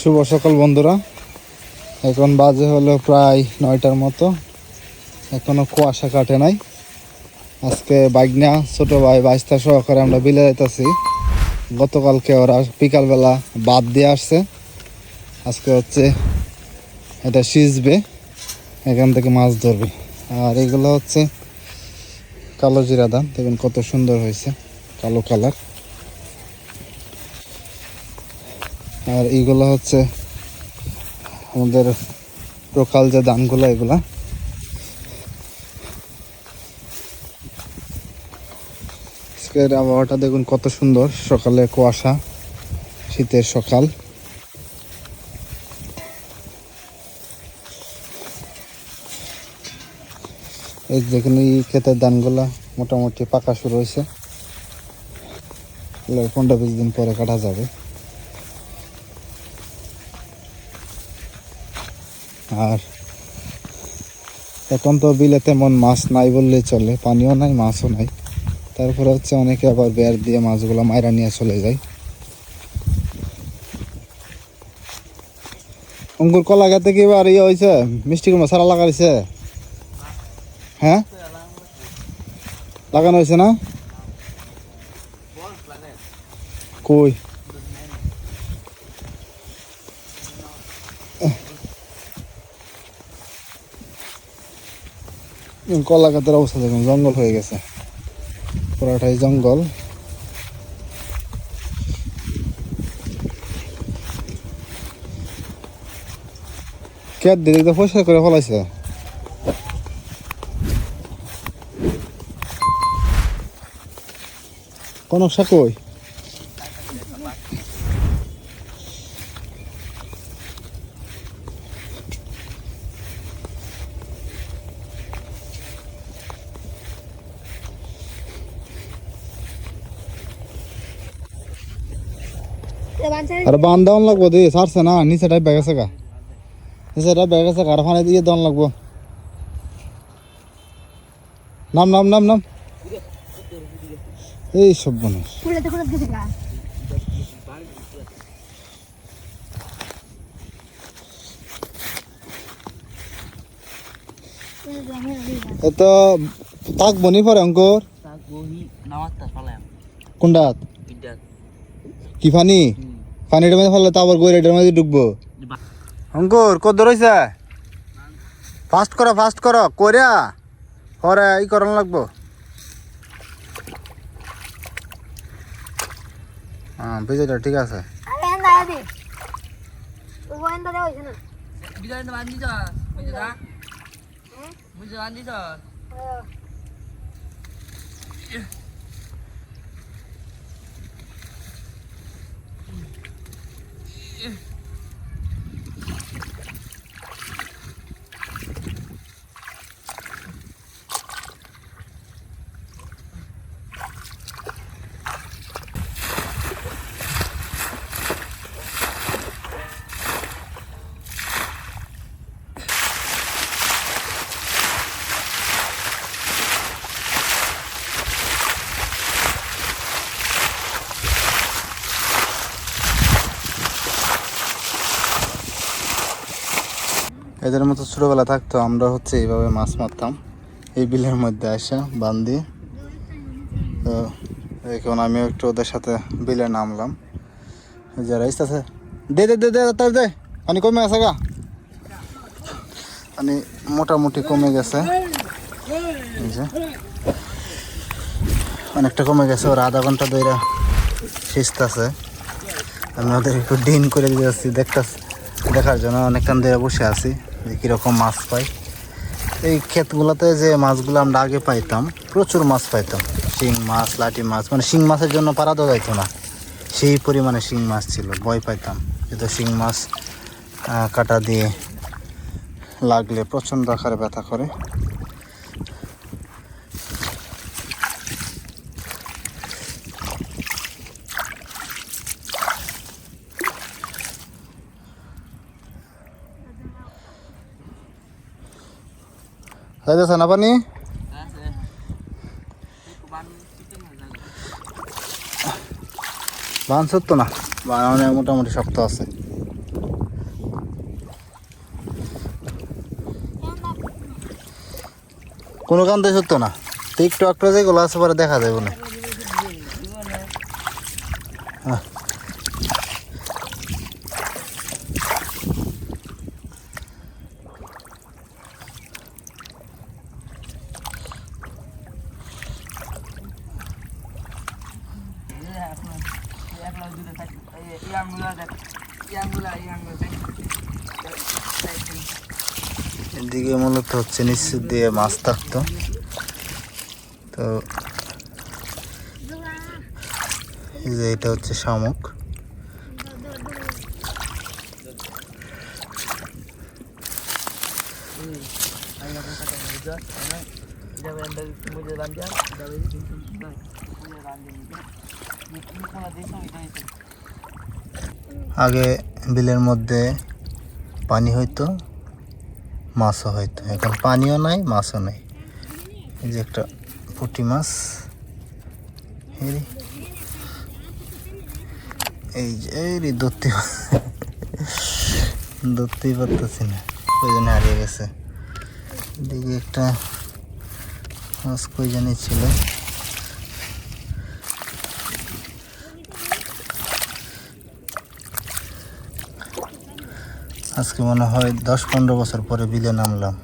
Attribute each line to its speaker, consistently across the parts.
Speaker 1: শুভ সকাল বন্ধুরা, এখন বাজে হলো প্রায় 9টার মতো। এখনো কুয়াশা কাটে নাই। আজকে বাইকনা ছোট ভাই বাইস্তা সহকারে আমরা বিলে যাইতেছি। গতকালকে ওরা বিকালবেলা বাদ দিয়ে আসছে, আজকে হচ্ছে এটা সিজবে, এখান থেকে মাছ ধরবে। আর এগুলো হচ্ছে কালো জিরা ধান, দেখুন কত সুন্দর হয়েছে, কালো কালার। আর এইগুলো হচ্ছে আমাদের লোকাল যে ধানগুলো, এগুলা আজকের আবহাওয়াটা দেখুন কত সুন্দর। সকালে কুয়াশা, শীতের সকাল। এই দেখুন এই ক্ষেতের ধানগুলা মোটামুটি পাকা শুরু হয়েছে, 15-20 দিন পরে কাটা যাবে। আর এখন তো বিলে তেমন মাছ নাই বললেই চলে, পানিও নাই, মাছও নাই। তারপরে হচ্ছে অনেকে আবার বের দিয়ে মাছগুলো মাইরা নিয়ে চলে যায়। অঙ্কুর কলা গাতে কি এবার ইয়ে হয়েছে, মিষ্টি কুমড়া সারা লাগাইছে? হ্যাঁ, লাগানো হয়েছে না? কই কলা গাতের অবস্থা দেখুন, জঙ্গল হয়ে গেছে, পুরাটাই জঙ্গল। কেট দিয়ে দেখতে পরিষ্কার করে ফেলাইছে। কোন কই আর বান্ধান লাগবো, দিয়ে সারছে না, নিচেটাই বেগেছে গা, নিচেটা বেগেছে গা, আর ফানে দিয়ে দন লাগবো। নাম নাম নাম নাম, এই সব বনাস তো থাকবো নি পরে অঙ্কুর কোনটা কি ফানি, পানিটার মধ্যে ফেললে তো আবার গৈরাটার মধ্যে ঢুকবো। অঙ্কুর কত রয়েছে? ফাস্ট করো করিয়া পরে ই করানো লাগবো। হ্যাঁ, বিজয়টা ঠিক আছে। এদের মতো ছোটবেলা থাকতো আমরা হচ্ছে এইভাবে মাছ মারতাম, এই বিলের মধ্যে আসা বান্ধি। তো এখন আমিও একটু ওদের সাথে বিলে নামলাম। যারা আছে দে দে দে দে তার দে, পানি কমে গেছে গা, পানি মোটামুটি কমে গেছে, অনেকটা কমে গেছে। ওরা আধা ঘন্টা ধরে সিজতেছে, আমি ওদের একটু ডিন করে দিয়েছি দেখার জন্য। অনেকক্ষণ ধরে বসে আছি যে কীরকম মাছ পাই। এই ক্ষেতগুলোতে যে মাছগুলো আমরা আগে পাইতাম, প্রচুর মাছ পাইতাম, শিং মাছ, লাটি মাছ, মানে শিং মাছের জন্য পারা দেওয়া যাইতো না, সেই পরিমাণে শিং মাছ ছিল, ভয় পাইতাম। কিন্তু শিং মাছ কাটা দিয়ে লাগলে প্রচণ্ড আকারে ব্যথা করে। যাইতেছে না পানি? বান সত্য না, বান মোটামুটি শক্ত আছে। কোনো কান্দে সত্য না, টিকটক যেগুলো আছে পরে দেখা যাবে না। এদিকে মূলত হচ্ছে নিচে দিয়ে মাছ থাকতো, তো এই যে এটা হচ্ছে শামুক। আগে বিলের মধ্যে পানি হইতো, মাছও হইতো, এখন পানিও নাই মাছও নাই। এই যে একটা পুঁটি মাছ, এই যে এই ধরতেই পারতেছি না, ওই জন্য হারিয়ে গেছে। এদিকে একটা মাছ কই জানি ছিল, আজকে মনে হয় 10-15 বছর পরে বিলে নামলাম।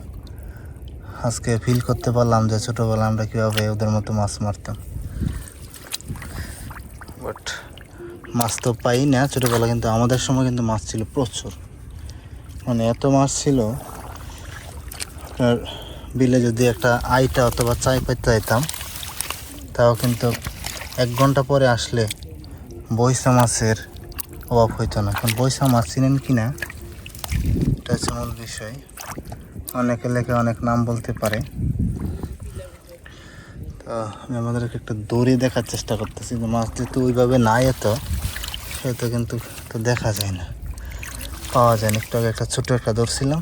Speaker 1: আজকে ফিল করতে পারলাম যে ছোটোবেলা আমরা কীভাবে ওদের মতো মাছ মারতাম। বাট মাছ তো পাই না ছোটোবেলা, কিন্তু আমাদের সময় কিন্তু মাছ ছিল প্রচুর, মানে এত মাছ ছিল। আপনার বিলে যদি একটা আইটা অথবা চাই পাইতে চাইতাম, তাও কিন্তু 1 ঘন্টা পরে আসলে বৈশা মাছের অভাব হইতো না। কারণ বৈশা মাছ চিনেন কি না, এটা হচ্ছে মূল বিষয়। অনেকে লেখে অনেক নাম বলতে পারে, তো আমি আমাদেরকে একটা দড়ি দেখার চেষ্টা করতেছি যে মাছ যেহেতু ওইভাবে নাই এত, সেহেতু কিন্তু তো দেখা যায় না, পাওয়া যায় না। একটু আগে একটা ছোটো একটা ধরছিলাম,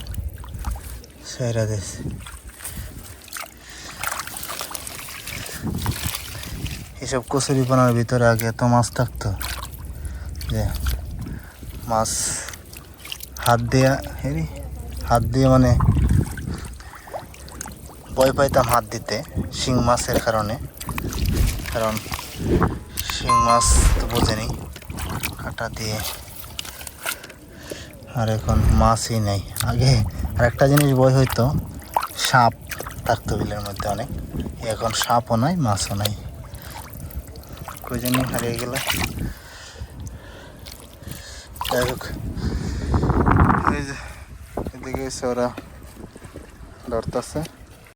Speaker 1: সেরা দিয়েছি। এইসব কচুরিপানার ভিতরে আগে এত মাছ থাকতো যে মাছ হাত দিয়ে মানে ভয় পাইতাম হাত দিতে শিং মাছের কারণে, কারণ শিং মাছ তো বোঝেনি কাঁটা দিয়ে। আর এখন মাছই নেই। আগে আরেকটা জিনিস ভয় হইতো, সাপ থাকতো বিলের মধ্যে অনেক, এখন সাপও নাই মাছও নাই, কই জানি হারিয়ে গেল। যাই হোক, এই যে এদিকে ওরা ধরতেছে।